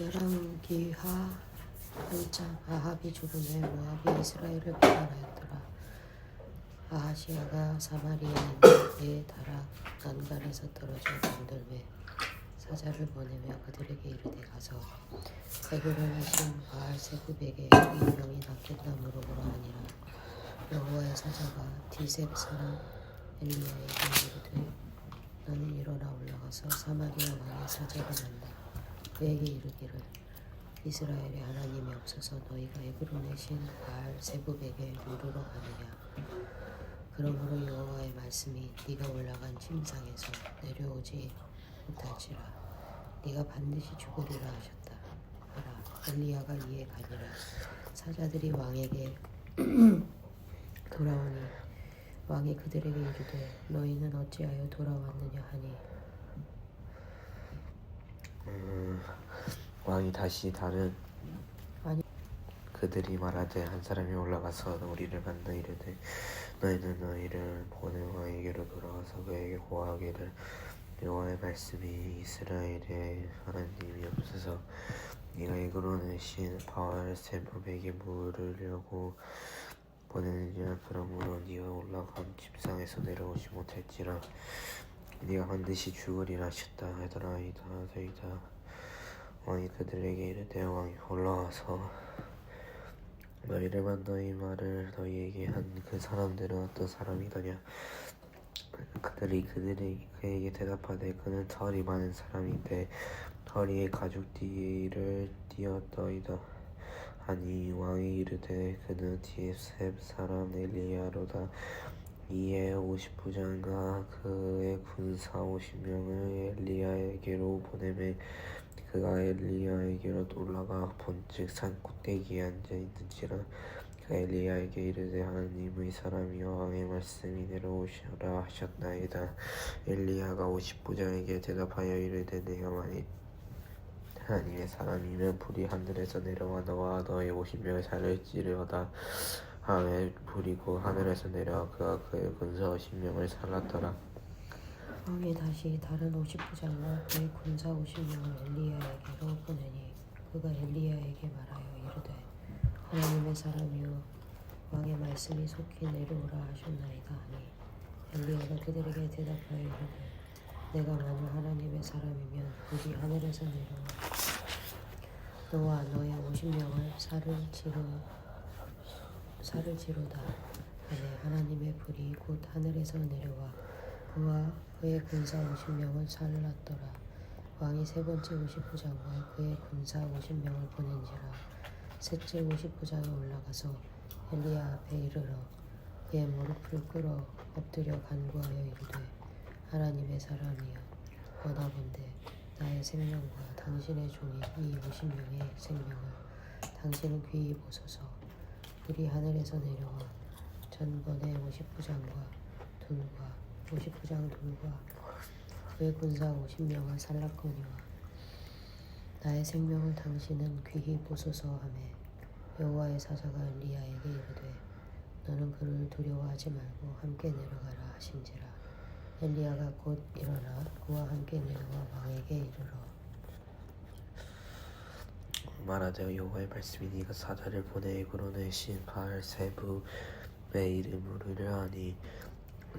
열왕기하 1장. 아합이 죽음에 모압이 이스라엘을 배반하였더라. 아하시아가 사마리아의 다락 난간에서 떨어져 덩들매 사자를 보내며 그들에게 이르되 가서 애굽을 하신 바알세굽에게 이 병이 낫겠나 물어보라 하니라. 여호와의 사자가 디셉 사람 엘리야에게 이르되 너는 일어나 올라가서 사마리아 왕의 사자를 만나 그에게 이르기를 이스라엘의 하나님이 없어서 너희가 애굽으로 내신 바알세굽에게 물으러 가느냐. 그러므로 여호와의 말씀이 네가 올라간 침상에서 내려오지 못할지라. 네가 반드시 죽으리라 하셨다 하라. 엘리야가 이에 가니라. 사자들이 왕에게 돌아오니 왕이 그들에게 이르되 너희는 어찌하여 돌아왔느냐 하니 왕이 다시 다른 아니 그들이 말하되 한 사람이 올라가서 우리를 만나 이르되 너희는 너희를 보낸 왕에게로 돌아가서 그에게 고하기를 여호와의 말씀이 이스라엘의 하나님이 없어서 네가 애굽으로 내신 바알세굽에게 물으려고 보내느냐. 그러므로 네가 올라간 침상에서 내려오지 못할지라. 네가 반드시 죽으리라 하셨다 하더라이다. 왕이 그들에게 이르되 왕이 올라와서 너희를 만나 이 말을 너희에게 한 그 사람들은 어떤 사람이더냐. 그들이 그에게 대답하되 그는 털이 많은 사람인데 허리에 가죽띠를 띠었더이다 하니 왕이 이르되 그는 디셉 사람 엘리야로다. 이에 50부장과 그의 군사 50명을 엘리야에게로 보내매 그가 엘리야에게로 올라가 본즉 산 꼭대기에 앉아 있는지라. 그가 엘리야에게 이르되 하나님의 사람이여 왕의 말씀이 내려오시라 하셨나이다. 엘리야가 50부장에게 대답하여 이르되 내가 만일 하나님의 사람이면 불이 하늘에서 내려와 너와 너의 50명을 살릴지로다 하매 불이고 하늘에서 내려와 그가 그의 군사 50명을 살랐더라. 왕이 다시 다른 50부장과 그의 군사 50명을 엘리야에게로 보내니 그가 엘리야에게 말하여 이르되 하나님의 사람이여 왕의 말씀이 속히 내려오라 하셨나이다 하니 엘리야가 그들에게 대답하여 이르되 내가 만일 하나님의 사람이면 불이 하늘에서 내려와 너와 너의 50명을 살을 지로다 하매 하나님의 불이 곧 하늘에서 내려와 그와 그의 군사 50명을 살랐더라. 왕이 세 번째 50부장과 그의 군사 50명을 보낸지라. 셋째 50부장이 올라가서 엘리야 앞에 이르러 그의 무릎을 꿇어 엎드려 간구하여 이르되 하나님의 사람이여 원하건대 나의 생명과 당신의 종인 이 50명의 생명을 당신은 귀히 보소서. 불이 하늘에서 내려와 전번에 50부장 둘과 그의 군사 50명을 살랐거니와 나의 생명을 당신은 귀히 보소서 하매 여호와의 사자가 엘리야에게 이르되 너는 그를 두려워하지 말고 함께 내려가라 하신지라. 엘리야가 곧 일어나 그와 함께 내려와 왕에게 이르러 말하되 여호와의 말씀이 네가 사자를 보내 애굽으로 내신 바알세굽의 이름을 물으려 하니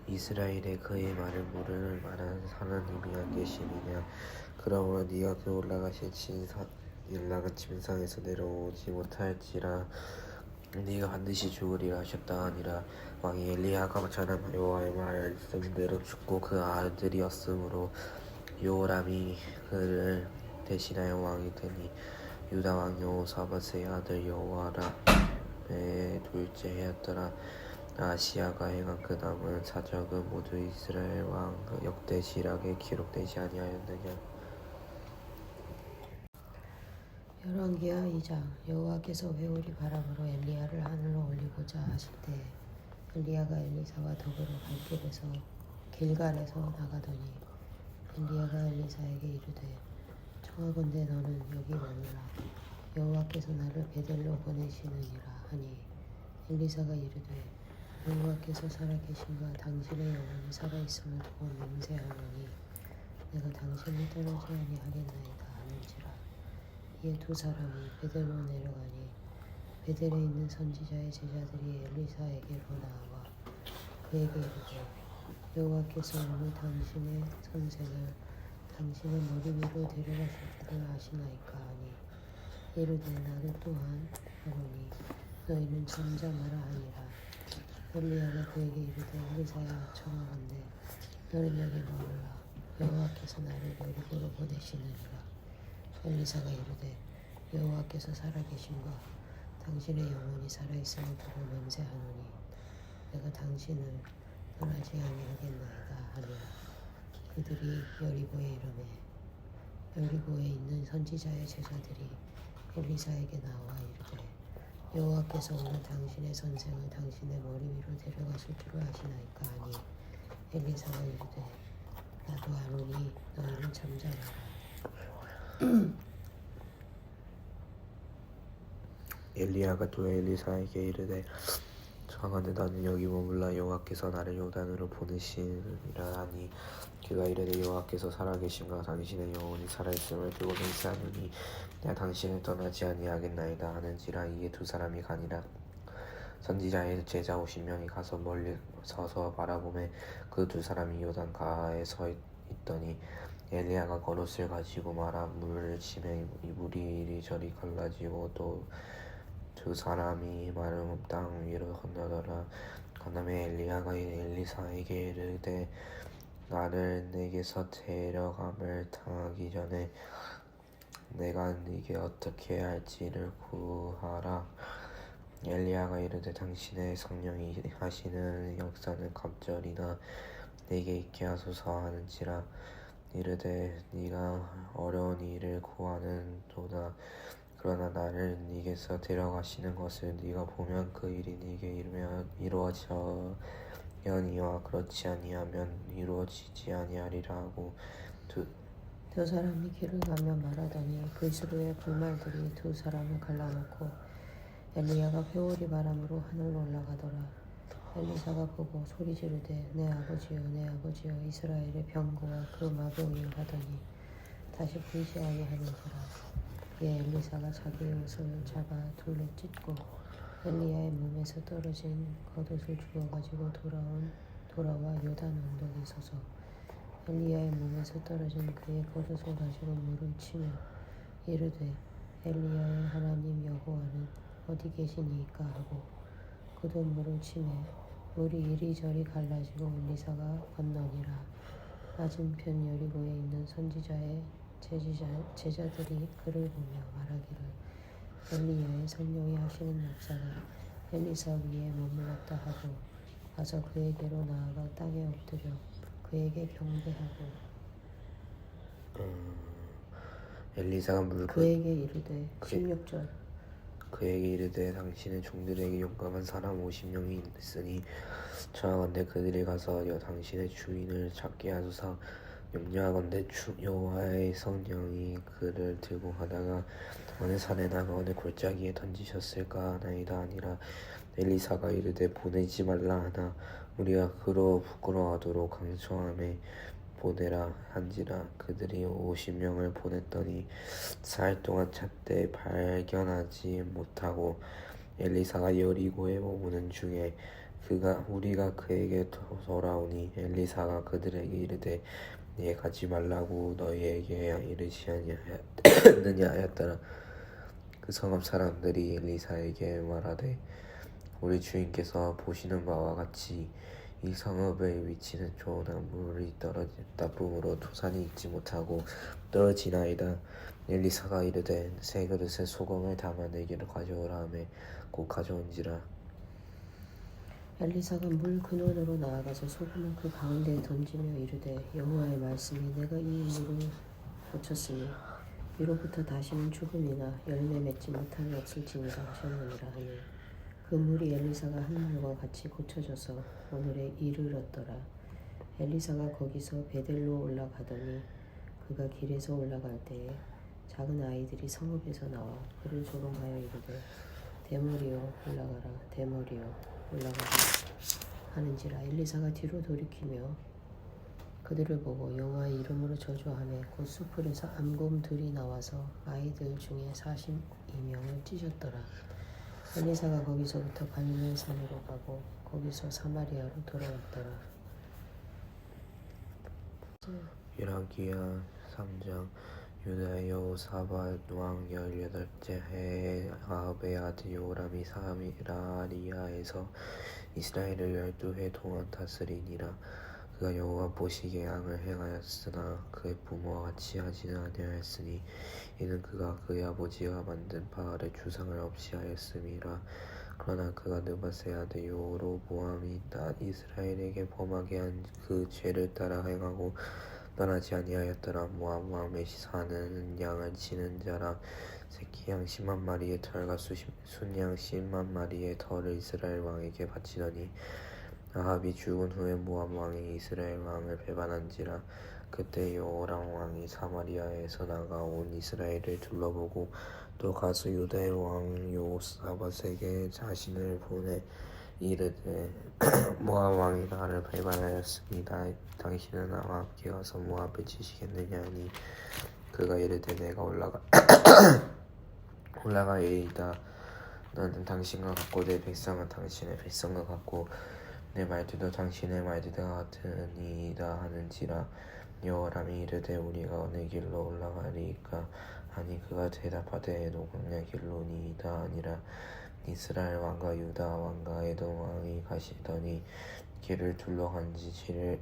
이스라엘에 그의 말을 물을 만한 하나님이 안 계시느냐. 그러므로 네가 그 올라간 침상에서 내려오지 못할지라. 네가 반드시 죽으리라 하셨다 하니라. 왕이 엘리야가 전한 여호와의 말씀대로 죽고 그 아들이었으므로 요람이 그를 대신하여 왕이 되니 유다 왕 여호사밧의 아들 여호와람의 둘째 해였더라. 아시아가 행한 그 남은 사적은 모두 이스라엘 왕 역대시락에 기록되지 아니하였느냐. 열왕기하 2장. 여호와께서 회오리 바람으로 엘리야를 하늘로 올리고자 하실 때 엘리야가 엘리사와 더불어 갈 길에서 길갈에서 나가더니 엘리야가 엘리사에게 이르되 청하건대 너는 여기 머물라. 여호와께서 나를 베델로 보내시느니라 하니 엘리사가 이르되 여호와께서 살아계신과 당신의 영혼이 살아있음을 두고 맹세하노니 내가 당신을 떠나지 아니하겠나이다 하는지라. 이에 두 사람이 베델로 내려가니 베델에 있는 선지자의 제자들이 엘리사에게로 나와 그에게 이르되 여호와께서 오늘 당신의 선생을 당신의 머리 위로 데려가실 줄을 아시나이까 하니 이르되 나도 또한 하노니 너희는 잠잠하라 하니라. 엘리야가 그에게 이르되 엘리사야 청하건대 너는 여기 머물라 여호와께서 나를 여리고로 보내시느니라. 엘리사가 이르되 여호와께서 살아계심과 당신의 영혼이 살아있음을 보고 맹세하노니 내가 당신을 떠나지 아니하겠나이다 하니라. 그들이 여리고에 이르매 여리고에 있는 선지자의 제자들이 엘리사에게 나와 이르되 여호와께서 오늘 당신의 선생을 당신의 머리 위로 데려가실 줄을 아시나이까 하니 엘리사가 이르되 나도 아노니 너희는 잠잠하라. 엘리야가 또 엘리사에게 이르되 청하건대 나는 여기 머물라 여호와께서 나를 요단으로 보내시니라 하니 그가 이르되 여호와께서 살아계심과 당신의 영혼이 살아있음을 두고 맹세하노니 내가 당신을 떠나지 아니하겠나이다 하는지라. 이에 두 사람이 가니라. 선지자의 제자 50명이 가서 멀리 서서 바라보매 그 두 사람이 요단 가에 서 있더니 엘리야가 겉옷을 가지고 말아 물을 치매 물이 이리저리 갈라지고 또 두 사람이 마른 땅 위로 건너더라. 건너매 엘리야가 엘리사에게 이르되 나를 내게서 데려감을 당하기 전에 내가 네게 어떻게 할지를 구하라. 엘리야가 이르되 당신의 성령이 하시는 역사는 갑절이나 내게 있게 하소서 하는지라. 이르되 네가 어려운 일을 구하는도다. 그러나 나를 네게서 데려가시는 것을 네가 보면 그 일이 네게 이루어져려니와 그렇지 아니하면 이루어지지 아니하리라 하고 두 사람이 길을 가며 말하더니 불수로의 불말들이 두 사람을 갈라놓고 엘리야가 회오리 바람으로 하늘로 올라가더라. 엘리사가 보고 소리 지르되 내 아버지여 내 아버지여 이스라엘의 병거와 그 마병이여 하더니 다시 보이지 아니하는지라. 이에 엘리사가 자기의 옷을 잡아 둘로 찢고 엘리야의 몸에서 떨어진 겉옷을 주워가지고 돌아와 요단 언덕에 서서 엘리야의 몸에서 떨어진 그의 겉옷을 가지고 물을 치며 이르되 엘리야의 하나님 여호와는 어디 계시니이까 하고 그도 물을 치매 물이 이리저리 갈라지고 엘리사가 건너니라. 맞은편 여리고에 있는 선지자의 제자들이 그를 보며 말하기를 엘리야의 성령이 하시는 역사가 엘리사 위에 머물렀다 하고 가서 그에게로 나아가 땅에 엎드려 그에게 경배하고 엘리사가 그에게 이르되 16절 그에게 이르되 당신의 종들에게 용감한 사람 50명이 있으니 청하건대 그들이 가서 당신의 주인을 잡게 하소서. 염려하건대 여호와의 성령이 그를 들고 가다가 어느 산에나 어느 골짜기에 던지셨을까 하나이다 하니라. 엘리사가 이르되 보내지 말라 하나 우리가 그로 부끄러워하도록 강청함에 보내라 한지라. 그들이 50명을 보냈더니 사흘 동안 찾되 발견하지 못하고 엘리사가 여리고에 머무는 중에 우리가 그에게 돌아오니 엘리사가 그들에게 이르되 네 가지 말라고 너희에게 이르지 아니하였느냐 하였더라. 그 성읍 사람들이 엘리사에게 말하되 우리 주인께서 보시는 바와 같이 이 성읍의 위치는 좋은 나물이 나쁨으로 토산이 익지 못하고 떨어지나이다. 엘리사가 이르되 세 그릇에 소금을 담아 내게로 가져오라 하매 곧 가져온지라. 엘리사가 물 근원으로 나아가서 소금을 그 가운데에 던지며 이르되 여호와의 말씀이 내가 이 물을 고쳤으니 이로부터 다시는 죽음이나 열매 맺지 못함이 없을지니라 하셨느니라 하니 그 물이 엘리사가 한 말과 같이 고쳐져서 오늘에 이르렀더라. 엘리사가 거기서 베델로 올라가더니 그가 길에서 올라갈 때에 작은 아이들이 성읍에서 나와 그를 조롱하여 이르되 대머리여 올라가라 대머리여 올라가라 하는지라. 엘리사가 뒤로 돌이키며 그들을 보고 여호와의 이름으로 저주하며 곧 수풀에서 암곰들이 나와서 아이들 중에 42명을 찢었더라. 엘리사가 거기서부터 갈멜산으로 가고 거기서 사마리아로 돌아왔더라. 이라기야 3장. 유다의 여호사밧 왕 18째 해에 아합의 아들 요람이 사마리아에서 이스라엘을 12해 동안 다스리니라. 그가 여호와 보시기에 악을 행하였으나 그의 부모와 같이 하지는 아니하였으니 이는 그가 그의 아버지가 만든 바알의 주상을 없이 하였음이라. 그러나 그가 느밧의 아들 여로보암이 이스라엘에게 범하게 한 그 죄를 따라 행하고 떠나지 아니하였더라. 모압 왕 메시사는 양을 치는 자라. 새끼 양 10만 마리의 털과 순양 10만 마리의 털을 이스라엘 왕에게 바치더니 아합이 죽은 후에 모압 왕이 이스라엘 왕을 배반한지라. 그때 여호람 왕이 사마리아에서 나가 온 이스라엘을 둘러보고 또 가서 유다의 왕 여호사밧에게 자신을 보내 이르되 모압 왕이 나를 배반하였습니다. 당신은 나와 함께 가서 모압을 치시겠느냐 하니 그가 이르되 내가 올라가이다. 나는 당신과 같고 내 백성은 당신의 백성과 같고 내 말들도 당신의 말들과 같으니이다 하는지라. 여호람이 이르되 우리가 어느 길로 올라가리까 하니 그가 대답하되 노광야 길로니이다 하니라. 이스라엘 왕과 유다 왕과 에돔 왕이 가시더니 길을 둘러간지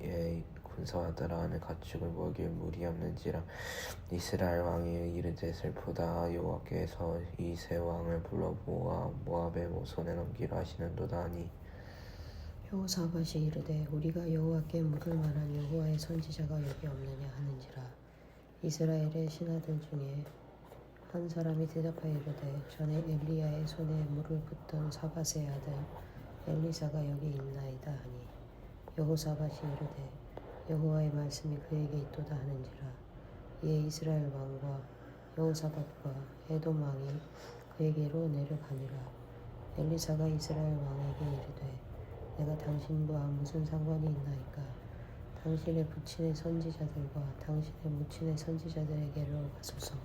7일에 군사하더라. 하는 가축을 먹일 물이 없는지라. 이스라엘 왕이 이르되 슬프다. 여호와께서 이 세 왕을 불러 모압의 손에 넘기라 하시는도다 하니 여호사밧이 이르되 우리가 여호와께 물을 만한 여호와의 선지자가 여기 없느냐 하는지라. 이스라엘의 신하들 중에 한 사람이 대답하여 이르되 전에 엘리야의 손에 물을 붓던 사밧의 아들 엘리사가 여기 있나이다 하니 여호사밧이 이르되 여호와의 말씀이 그에게 있도다 하는지라. 이에 이스라엘 왕과 여호사밧과 에돔 왕이 그에게로 내려가니라. 엘리사가 이스라엘 왕에게 이르되 내가 당신과 무슨 상관이 있나이까. 당신의 부친의 선지자들과 당신의 모친의 선지자들에게로 가소서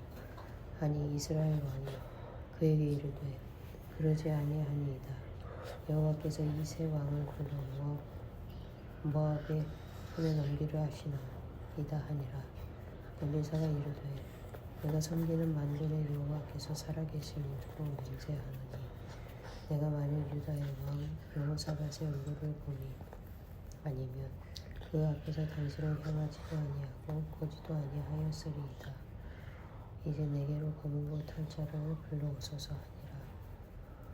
하니 이스라엘 왕이 그에게 이르되 그러지 아니하니이다. 여호와께서 이 세 왕을 불러 모압의 손에 넘기려 하시나이다 하니라. 엘리사가 이르되 내가 섬기는 만군의 여호와께서 살아계심으로 맹세하노니 내가 만일 유다의 왕 여호사밧의 얼굴을 보니 아니면 그 앞에서 당신을 향하지도 아니하고 보지도 아니하였으리이다. 이제 내게로 검은고 탈 자를 불러오소서 하니라.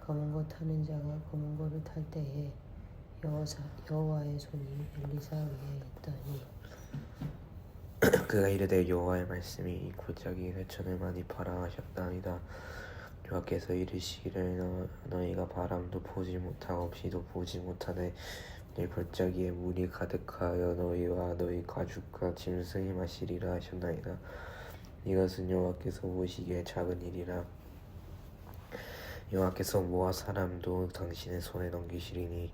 검은고 타는 자가 검은고를 탈 때에 여호와의 손이 엘리사 위에 있더니 그가 이르되 여호와의 말씀이 이 골짜기 회천을 많이 파라 하셨나이다. 여호와께서 이르시기를 너희가 바람도 보지 못하고 비도 보지 못하되 이 골짜기에 물이 가득하여 너희와 너희 가죽과 짐승이 마시리라 하셨나이다. 이것은 여호와께서 보시기에 작은 일이라. 여호와께서 모압 사람도 당신의 손에 넘기시리니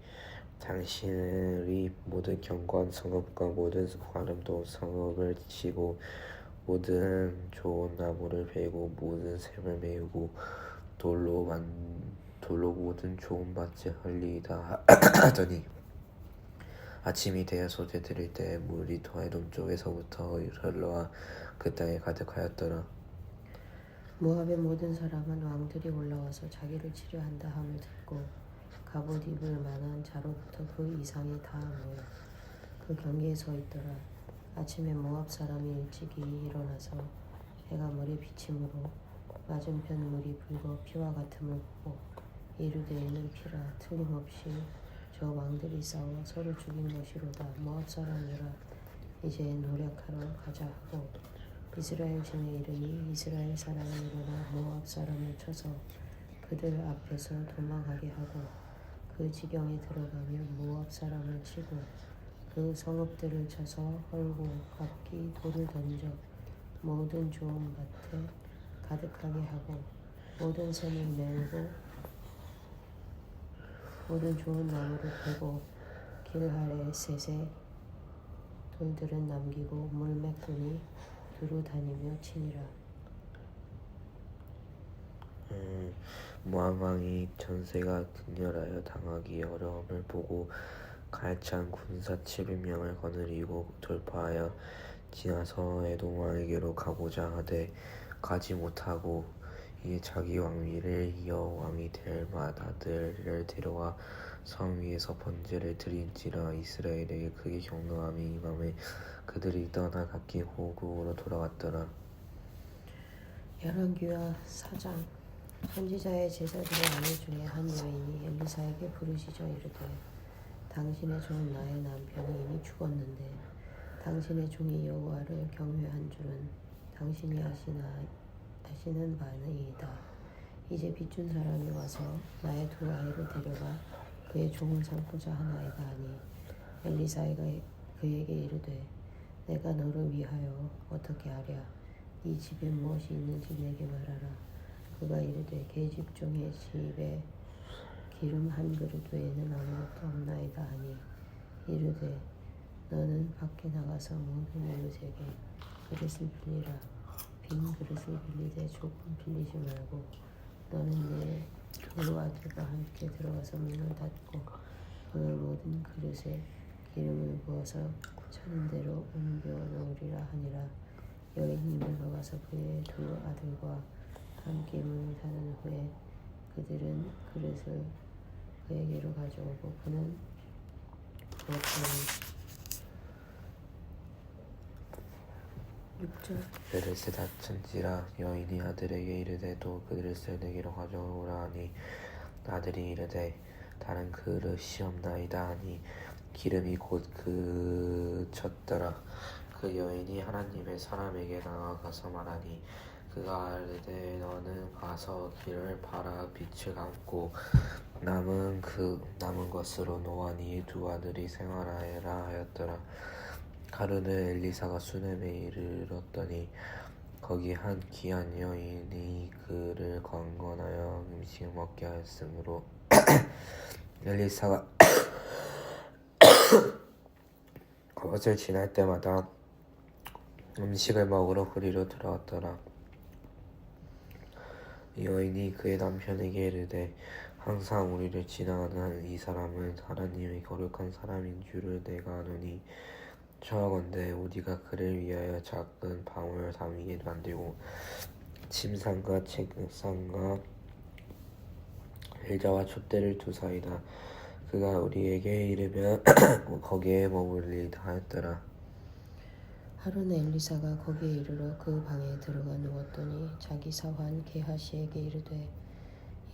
당신의 모든 견고한 성읍과 모든 아름다운 성읍을 치고 모든 좋은 나무를 베고 모든 샘을 메우고 돌로 모든 좋은 밭을 헐리이다 하더니 아침이 되어 소재 들일 때 물이 에돔 쪽에서부터 흘러와 그 땅에 가득하였더라. 모압의 모든 사람은 왕들이 올라와서 자기를 치료한다 함을 듣고 갑옷 입을 만한 자로부터 그 이상이 다 모여 그 경계에 서 있더라. 아침에 모압 사람이 일찍이 일어나서 해가 머리 비침으로 맞은편 물이 붉어 피와 같음을 보고 이르되 이는 피라. 틀림없이 저 왕들이 싸워 서로 죽인 것이로다. 모압 사람이라 이제 노력하러 가자 하고 이스라엘 진에 이르니 이스라엘 사람이 일어나 모압 사람을 쳐서 그들 앞에서 도망하게 하고 그 지경에 들어가며 모압 사람을 치고 그 성읍들을 쳐서 헐고 각기 돌을 던져 모든 좋은 밭에 가득하게 하고 모든 샘을 메우고 모든 좋은 나무를 베고 길하레셋에 돌들은 남기고 물맷꾼이 두루 다니며 치니라. 모압 왕이 전세가 극렬하여 당하기 어려움을 보고 가해찬 군사 700명을 거느리고 돌파하여 지나서 에돔 왕에게로 가고자 하되 가지 못하고 이에 자기 왕위를 이어 왕이 될 맏아들을 데려와 성 위에서 번제를 드린지라. 이스라엘에게 크게 경노함이 임함에 그들이 떠나 각기 고국으로 돌아왔더라. 열왕기하 4장. 선지자의 제자들의 아내 중에 한 여인이 엘리사에게 부르시져 이르되 당신의 종 나의 남편이 이미 죽었는데 당신의 종이 여호와를 경외한 줄은 당신이 아시는 바니이다. 이제 빚준 사람이 와서 나의 두 아이를 데려가 그의 종을 삼고자 하나이다 하니 엘리사가 그에게 이르되 내가 너를 위하여 어떻게 하랴. 네 집에 무엇이 있는지 내게 말하라. 그가 이르되 계집종의 집에 기름 한 그릇 외에는 아무것도 없나이다 하니 이르되 너는 밖에 나가서 모든 이웃에게 그릇을 빌리라. 빈 그릇을 빌리되 조금 빌리지 말고 너는 내 두 아들과 함께 들어가서 문을 닫고 그 모든 그릇에 기름을 부어서 차는 대로 옮겨 놓으리라 하니라. 여인이 물러가서 그의 두 아들과 함께 문을 닫은 후에 그들은 그릇을 그에게로 가져오고 그는 그것을 6절 그릇을 닫은지라. 여인이 아들에게 이르되 또 그릇을 내게로 가져오라 하니 아들이 이르되 다른 그릇이 없나이다 하니 기름이 곧 그쳤더라. 그 여인이 하나님의 사람에게 나아가서 말하니 그가 이르되 너는 가서 길을 팔아 빚을 갚고 남은 것으로 너와 네 두 아들이 생활하여라 하였더라. 하루는 엘리사가 수넴에 이르렀더니 거기 한 귀한 여인이 그를 강권하여 음식을 먹게 하였으므로 엘리사가 그것을 지날 때마다 음식을 먹으러 그리로 들어왔더라. 여인이 그의 남편에게 이르되 항상 우리를 지나가는 이 사람은 하나님의 거룩한 사람인 줄을 내가 아노니 청하건대 우리가 그를 위하여 작은 방울 담이게 만들고 침상과 책상과 의자와 촛대를 두사이다. 그가 우리에게 이르면 거기에 머물리다 하였더라. 하루는 엘리사가 거기에 이르러 그 방에 들어가 누웠더니 자기 사환 게하시에게 이르되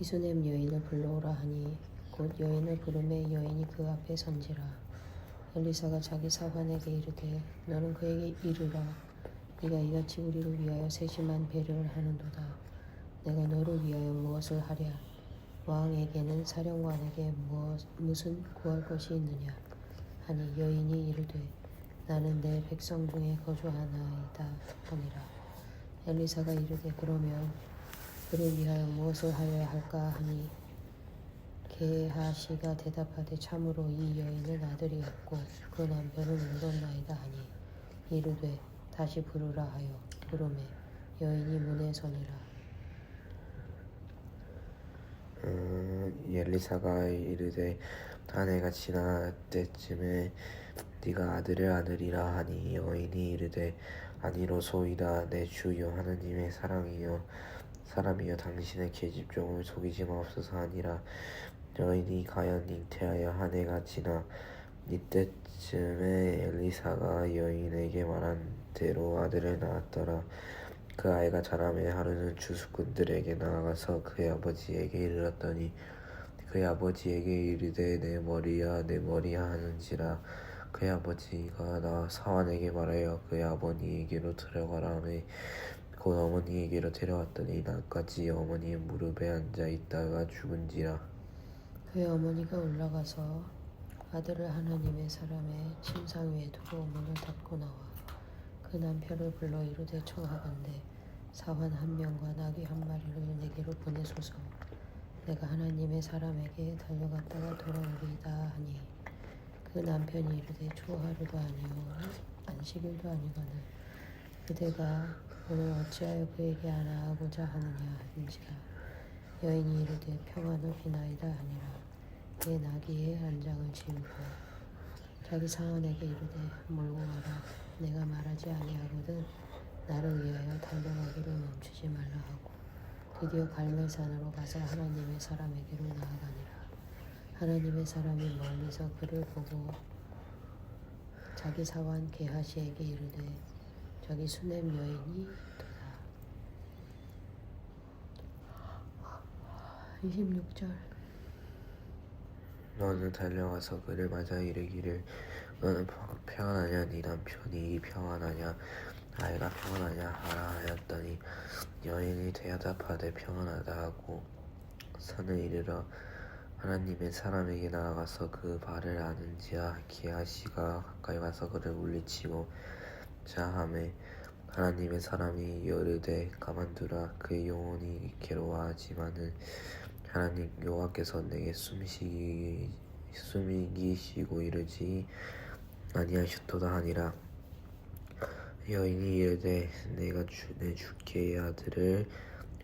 이수넴 여인을 불러오라 하니 곧 여인을 부르매 여인이 그 앞에 선지라. 엘리사가 자기 사환에게 이르되 너는 그에게 이르라. 네가 이같이 우리를 위하여 세심한 배려를 하는도다. 내가 너를 위하여 무엇을 하랴. 왕에게는 사령관에게 무슨 구할 것이 있느냐 하니 여인이 이르되 나는 내 백성 중에 거주하나이다 하니라. 엘리사가 이르되 그러면 그를 위하여 무엇을 하여야 할까 하니 게하시가 대답하되 참으로 이 여인은 아들이 없고 그 남편은 울었나이다 하니 이르되 다시 부르라 하여 부르매 여인이 문에 서니라. 엘리사가 이르되 한 해가 지날 때쯤에 네가 아들을 안으리라 하니 여인이 이르되 아니로소이다. 내 주여 하느님의 사람이여 당신의 계집종을 속이지 마옵소서 하니라. 여인이 가연 잉태하여 한 해가 지나 이때쯤에 엘리사가 여인에게 말한 대로 아들을 낳았더라. 그 아이가 자라매 하루는 주수꾼들에게 나아가서 그의 아버지에게 이르렀더니 그의 아버지에게 이르되 내 머리야 내 머리야 하는지라. 그의 아버지가 나 사환에게 말하여 그의 아버니에게로 데려가라 하매 곧 어머니에게로 데려왔더니 낮까지 어머니의 무릎에 앉아 있다가 죽은지라. 그의 어머니가 올라가서 아들을 하나님의 사람의 침상 위에 두고 문을 닫고 나와 그 남편을 불러 이르되 청하건대 사환 한 명과 나귀 한 마리를 내게로 보내소서. 내가 하나님의 사람에게 달려갔다가 돌아오리이다 하니 그 남편이 이르되 주 하루도 아니요 안식일도 아니거늘 그대가 오늘 어찌하여 그에게 안아하고자 하느냐 한지라. 여인이 이르되 평안하이나이다 하니라. 내 나귀의 안장을 지우고 자기 사원에게 이르되 몰고 가라. 내가 말하지 아니하거든 나를 위하여 달려가기를 멈추지 말라 하고 드디어 갈멜산으로 가서 하나님의 사람에게로 나아가니라. 하나님의 사람이 멀리서 그를 보고 자기 사원 게하시에게 이르되 저기 수냄 여인이 있도다. 26절. 너는 달려가서 그를 맞아 이르기를 너는 평안하냐 네 남편이 평안하냐 아이가 평안하냐 하라 하였더니 여인이 대답하되 평안하다 하고 산을 이르러 하나님의 사람에게 나아가서 그 발을 아는지라. 게하시가 가까이 가서 그를 물리치고 자하매 하나님의 사람이 이르되 가만두라. 그의 영혼이 괴로워하지만은 하나님 여호와께서 내게 숨이기시고 이르지 아니하셨도다 하니라. 여인이 이르되 내가 내 주께의 아들을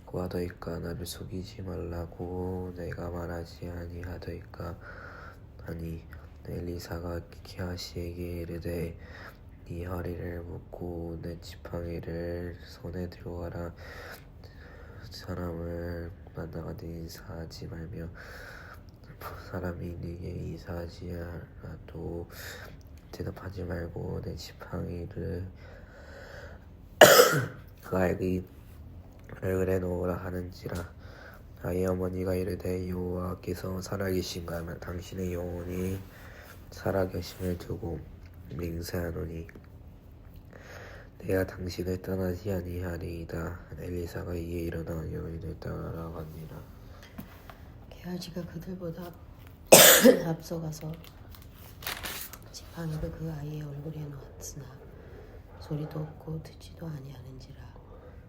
구하더이까 나를 속이지 말라고 내가 말하지 아니하더이까 하니 엘리사가 게하시에게 이르되 네 허리를 묶고 내 지팡이를 손에 들고 가라. 사람을 만나가되 인사하지 말며 사람이 네게 인사하지 않아도 대답하지 말고 내 지팡이를 그 얼굴에 놓으라 하는지라. 아이의 어머니가 이르되 여호와께서 살아계신가 하면 당신의 영혼이 살아계심을 두고 맹세하노니 내가 당신을 떠나지 아니하리이다. 엘리사가 이에 일어나 여인을 따라가니라. 게하시가 그들보다 앞서가서 지팡이를 그 아이의 얼굴에 놓았으나 소리도 없고 듣지도 아니하는지라.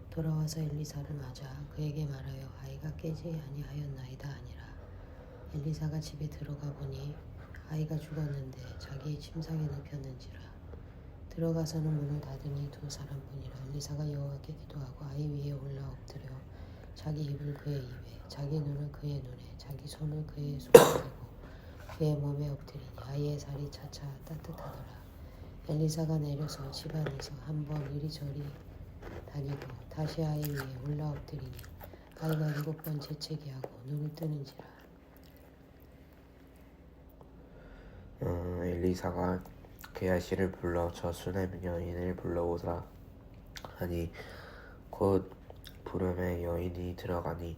돌아와서 엘리사를 맞아 그에게 말하여 아이가 깨지 아니하였나이다 하니라. 엘리사가 집에 들어가 보니 아이가 죽었는데 자기의 침상에 눕혔는지라. 들어가서는 문을 닫으니 두 사람뿐이라. 엘리사가 여호와께 기도하고 아이 위에 올라 엎드려 자기 입을 그의 입에 자기 눈을 그의 눈에 자기 손을 그의 손에 대고 그의 몸에 엎드리니 아이의 살이 차차 따뜻하더라. 엘리사가 내려서 집 안에서 한 번 이리저리 다니고 다시 아이 위에 올라 엎드리니 아이가 7번 재채기 하고 눈을 뜨는지라. 엘리사가 게하시를 불러 저 수냄 여인을 불러오라 하니 곧 부름에 여인이 들어가니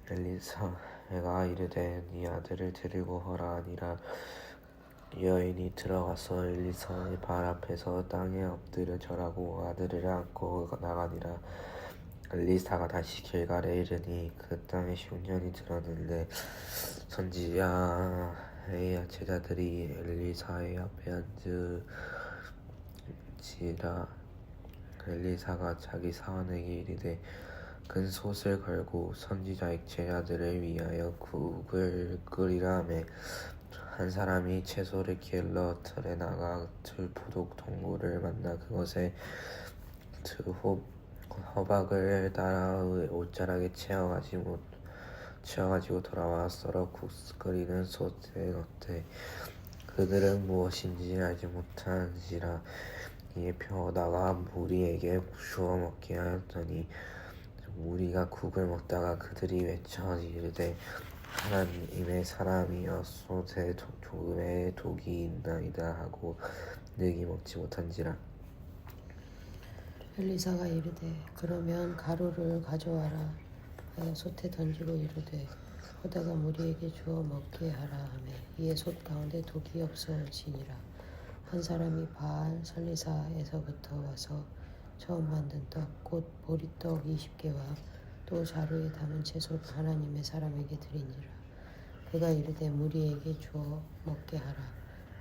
엘리사가 이르되 네 아들을 데리고 오라 하니라. 여인이 들어가서 엘리사의 발 앞에서 땅에 엎드려 절하고 아들을 안고 나가니라. 엘리사가 다시 길갈에 이르니 그 땅에 흉년이 들었는데 선지자의 제자들이 엘리사의 앞에 앉은지라. 엘리사가 자기 사원에게 이르되 큰 솥을 걸고 선지자의 제자들을 위하여 국을 끓이라 하매 한 사람이 채소를 길러 틀에 나가 들포독 동굴을 만나 그것에 허박을 따라 옷자락에 채워가지고 돌아와 썰어 국 끓이는 솥에 넣되 그들은 무엇인지 알지 못한지라. 이에 펴다가 무리에게 주어 먹게 하였더니 무리가 국을 먹다가 그들이 외쳐 이르되 하나님의 사람이여 솥에 조금의 독이 있나이다 하고 능히 먹지 못한지라. 엘리사가 이르되 그러면 가루를 가져와라 하여 솥에 던지고 이르되 호다가 무리에게 주어 먹게 하라 하매 이에 솥 가운데 독이 없어지니라. 한 사람이 바알 설리사에서부터 와서 처음 만든 떡 곧 보리떡 20개와 또 자루에 담은 채소를 하나님의 사람에게 드리니라. 그가 이르되 무리에게 주어 먹게 하라.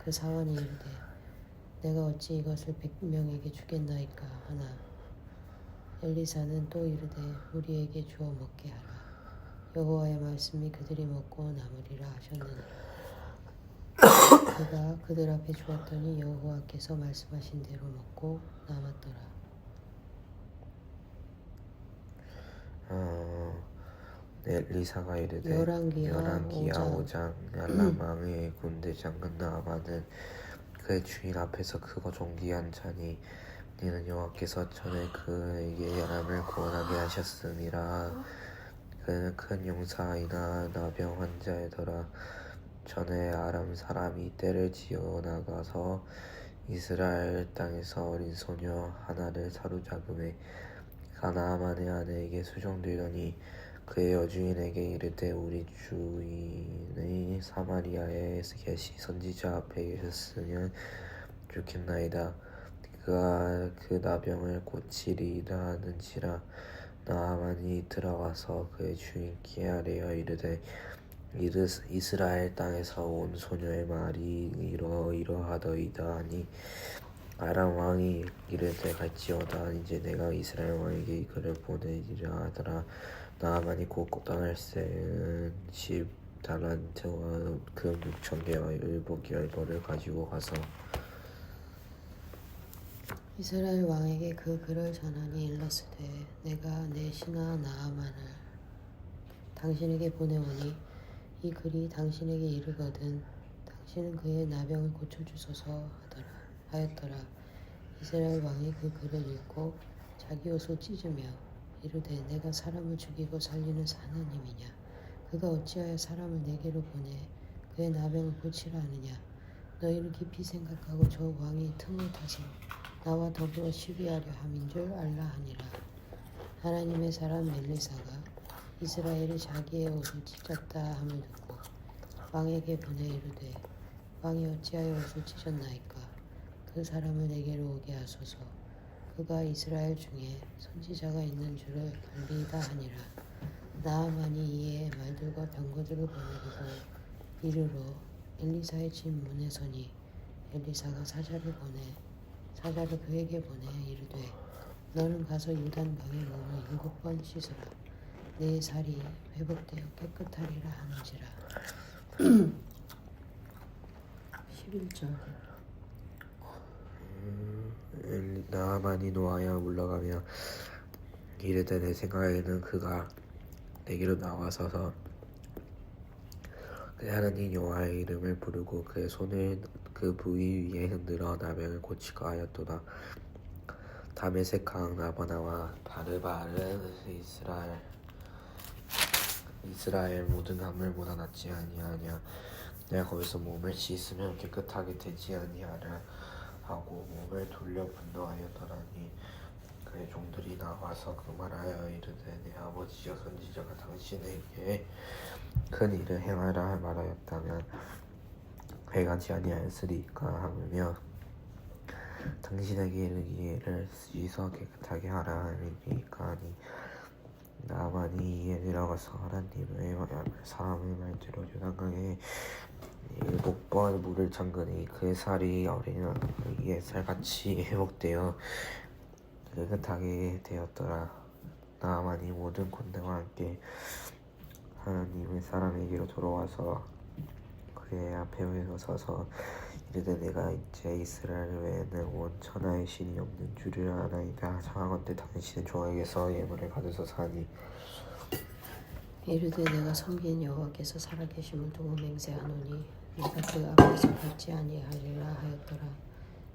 그 사원이 이르되 내가 어찌 이것을 100명에게 주겠나이까 하나 엘리사는 또 이르되 무리에게 주어 먹게 하라. 여호와의 말씀이 그들이 먹고 남으리라 하셨느니라. 그가 그들 앞에 주었더니 여호와께서 말씀하신 대로 먹고 남았더라. 엘리사가 이르되 열왕기하 5장 엘람 왕의 군대 장군 나아만은 그의 주인 앞에서 크고 존귀한 자니 이는 여호와께서 전에 그에게 열함을 구원하게 하셨음이라. 그는 큰 용사이나 나병 환자이더라. 전에 아람 사람이 떼를 지어 나가서 이스라엘 땅에서 어린 소녀 하나를 사로잡음에 나아만의 아내에게 수종되더니 그의 여주인에게 이르되 우리 주인의 사마리아에 계시 선지자 앞에 계셨으면 좋겠나이다. 그가 그 나병을 고치리라 하는지라. 나아만이 들어가서 그의 주인께 아뢰어 이르되 이스라엘 땅에서 온 소녀의 말이 이러하더이다 하니 아람 왕이 이르되 갈지어다. 이제 내가 이스라엘 왕에게 그를 보내리라 하더라. 나아만이 곧 땅을 센 10달란트와 금 6,000개와 일복열벌을 가지고 가서 이스라엘 왕에게 그 글을 전하니 일렀으되 내가 내 신하 나아만을 당신에게 보내오니 이 글이 당신에게 이르거든 당신은 그의 나병을 고쳐주소서 하였더라. 이스라엘 왕이 그 글을 읽고 자기 옷을 찢으며 이르되 내가 사람을 죽이고 살리는 하나님이냐. 그가 어찌하여 사람을 내게로 보내 그의 나병을 고치라 하느냐. 너희는 깊이 생각하고 저 왕이 틈을 타서 나와 더불어 시비하려 함인 줄 알라 하니라. 하나님의 사람 엘리사가 이스라엘이 자기의 옷을 찢었다 함을 듣고 왕에게 보내 이르되 왕이 어찌하여 옷을 찢었나이까. 그 사람을 내게로 오게 하소서. 그가 이스라엘 중에 선지자가 있는 줄을 알리이다 하니라. 나아만이 이에 말들과 병거들을 보내리고 이르러 엘리사의 집 문에 서니 엘리사가 사자를 그에게 보내 이르되 너는 가서 요단 강에 몸을 7번 씻으라. 내 살이 회복되어 깨끗하리라 하는지라. 11절 나아만이 노하여 물러가며 이르되 내 생각에는 그가 내게로 나와서서 그의 하나님 여호와의 이름을 부르고 그의 손을 그 부위 위에 흔들어 나병을 고치고 하였도다. 다메섹 강 나바나와 바르바른 이스라엘 모든 강물보다 낫지 아니하냐. 내가 거기서 몸을 씻으면 깨끗하게 되지 아니하랴 하고 몸을 돌려 분노하였더라니. 그의 종들이 나와서 그 말하여 이르되 내 아버지여 선지자가 당신에게 큰 일을 행하라 말하였다면 행하지 아니하였으리까 하며 당신에게 이르기를 씻어 깨끗하게 하라 하리니까 하니 나아만이 이에 내려가서 하나님의 사람의 말대로 요단강에 7번 물을 잠그니 그의 살이 어린아이의 살같이 회복되어 깨끗하게 되었더라. 나아만이 모든 군대와 함께 하나님의 사람에게로 돌아와서 그의 앞에 서서 이르되 내가 이제 이스라엘 외에는 온 천하의 신이 없는 줄을 아나이다. 청하건대 당신은 종에게서 예물을 받으소서 하니 이르되 내가 섬긴 여호와께서 살아계심을 두고 맹세하노니 내가 그 앞에서 받지 아니하리라 하였더라.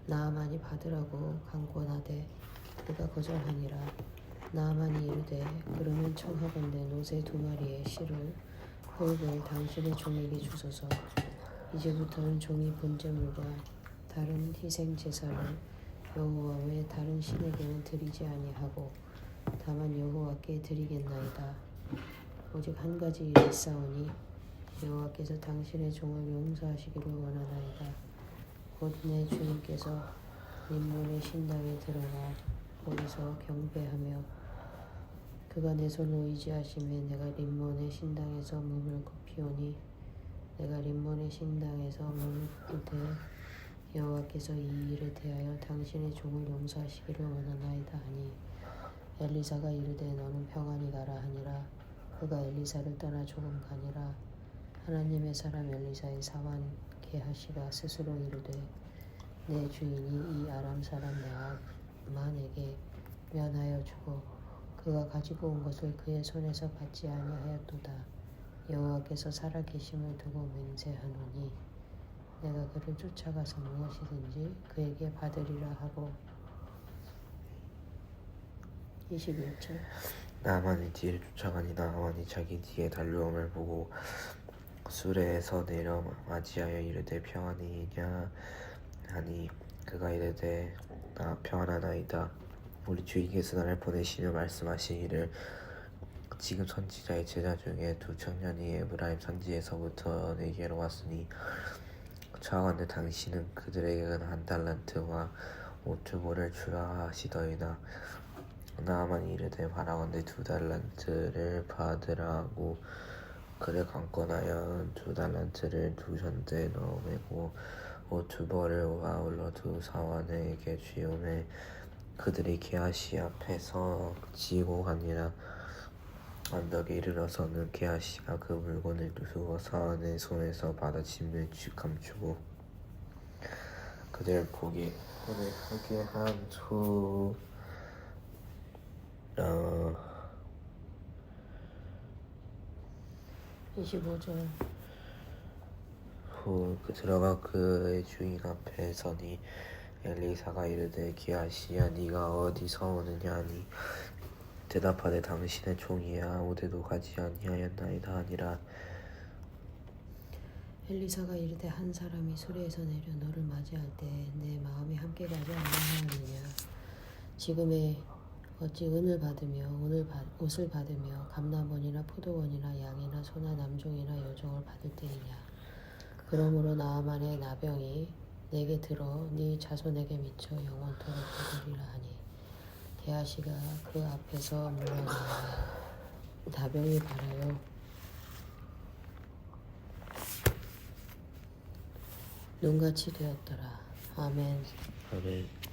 나아만이 받으라고 간구하되 그가 거절하니라. 나아만이 이르되 그러면 청하건대 노새 2마리의 실을 흙을 당신의 종에게 주소서. 이제부터는 종이 번제물과 다른 희생 제사를 여호와 외 다른 신에게는 드리지 아니하고 다만 여호와께 드리겠나이다. 오직 한 가지 일이 있사오니 여호와께서 당신의 종을 용서하시기를 원하나이다. 곧 내 주님께서 림몬의 신당에 들어가 거기서 경배하며 그가 내 손을 의지하심에 내가 림몬의 신당에서 몸을 굽히오니 내가 림몬의 신당에서 몸을 굽힐 때 여호와께서 이 일에 대하여 당신의 종을 용서하시기를 원하나이다 하니 엘리사가 이르되 너는 평안히 가라 하니라. 그가 엘리사를 떠나 조금 가니라. 하나님의 사람 엘리사의 사환 게하시가 스스로 이르되 내 주인이 이 아람 사람 나아만에게 면하여 주고 그가 가지고 온 것을 그의 손에서 받지 아니하였도다. 여호와께서 살아계심을 두고 맹세하노니 내가 그를 쫓아가서 무엇이든지 그에게 받으리라 하고 21절 나만의 뒤를 쫓아가니 나만이 자기 뒤에 달려옴을 보고 수레에서 내려 맞이하여 이르되 평안이냐 하니 그가 이르되 나 평안하나이다. 우리 주인께서 나를 보내시며 말씀하시기를 지금 선지자의 제자 중에 두 청년이 에브라임 산지에서부터 내게로 왔으니 차원대 당신은 그들에게는 한 달란트와 5투보를 주라 하시더이다. 나아만이 이르되 바라건대 2달란트를 받으라 하고 그를 강권하여 2달란트를 두 손대에 넣어 매고 5투보를 아울러 두 사환에게 주오매 그들이 게하시 앞에서 지고 가니라. 언덕에 이르러서는 게하시가 그 물건을 두고 사환의 손에서 받아 짐을 감추고 그들 보게 하게 한후 25절 후 들어가 그의 주인 앞에 서니 엘리사가 이르되 게하시야 네가 어디서 오느냐 하니 대답하되 당신의 종이야 오대도 가지 아니하였나이다 하니라. 엘리사가 이르되 한 사람이 수레에서 내려 너를 맞이할 때 내 마음이 함께 가지 아니하느냐. 지금에 어찌 은을 받으며 옷을 받으며 감남원이나 포도원이나 양이나 소나 남종이나 여종을 받을 때이냐. 그러므로 나아만의 나병이 내게 들어 네 자손에게 미쳐 영원토록 되리라 하니 게하시가 그 앞에서 물러나니 나병이 발하여 눈같이 되었더라. 아멘. 아멘.